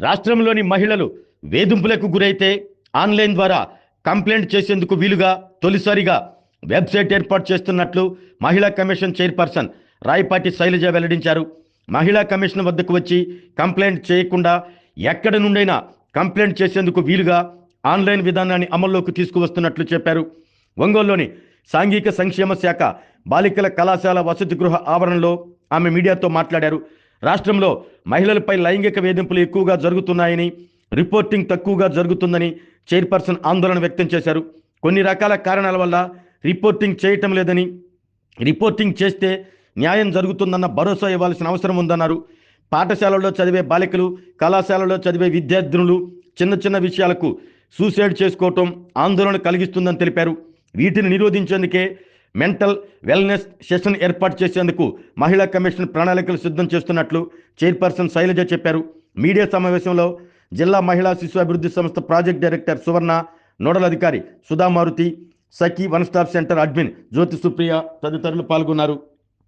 రాష్ట్రంలోని మహిళలు వేధింపులకు గురైతే ఆన్లైన్ ద్వారా కంప్లైంట్ చేసేందుకు వీలుగా తొలిసారిగా వెబ్సైట్ ఏర్పాటు చేస్తున్నట్లు మహిళా కమిషన్ చైర్పర్సన్ రాయపాటి శైలజ వెల్లడించారు. మహిళా కమిషన్ వద్దకు వచ్చి కంప్లైంట్ చేయకుండా ఎక్కడి నుండైనా కంప్లైంట్ చేసేందుకు వీలుగా ఆన్లైన్ విధానాన్ని అమల్లోకి తీసుకువస్తున్నట్లు చెప్పారు. ఒంగోలులోని సాంఘిక సంక్షేమ శాఖ బాలికల కళాశాల వసతి గృహ ఆవరణలో ఆమె మీడియాతో మాట్లాడారు. రాష్ట్రంలో మహిళలపై లైంగిక వేధింపులు ఎక్కువగా జరుగుతున్నాయని, రిపోర్టింగ్ తక్కువగా జరుగుతుందని చైర్పర్సన్ ఆందోళన వ్యక్తం చేశారు. కొన్ని రకాల కారణాల వల్ల రిపోర్టింగ్ చేయటం లేదని, రిపోర్టింగ్ చేస్తే న్యాయం జరుగుతుందన్న భరోసా ఇవ్వాల్సిన అవసరం ఉందన్నారు. పాఠశాలలో చదివే బాలికలు, కళాశాలలో చదివే విద్యార్థినులు చిన్న చిన్న విషయాలకు సూసైడ్ చేసుకోవటం ఆందోళన కలిగిస్తుందని తెలిపారు. వీటిని నిరోధించేందుకే మెంటల్ వెల్నెస్ సెషన్ ఏర్పాటు చేసేందుకు మహిళా కమిషన్ ప్రణాళికలు సిద్ధం చేస్తున్నట్లు చైర్పర్సన్ శైలజ చెప్పారు. మీడియా సమావేశంలో జిల్లా మహిళా శిశు అభివృద్ధి సంస్థ ప్రాజెక్ట్ డైరెక్టర్ సువర్ణ, నోడల్ అధికారి సుధామారుతి, సఖీ వన్ స్టాప్ సెంటర్ అడ్మిన్ జ్యోతి సుప్రియ తదితరులు పాల్గొన్నారు.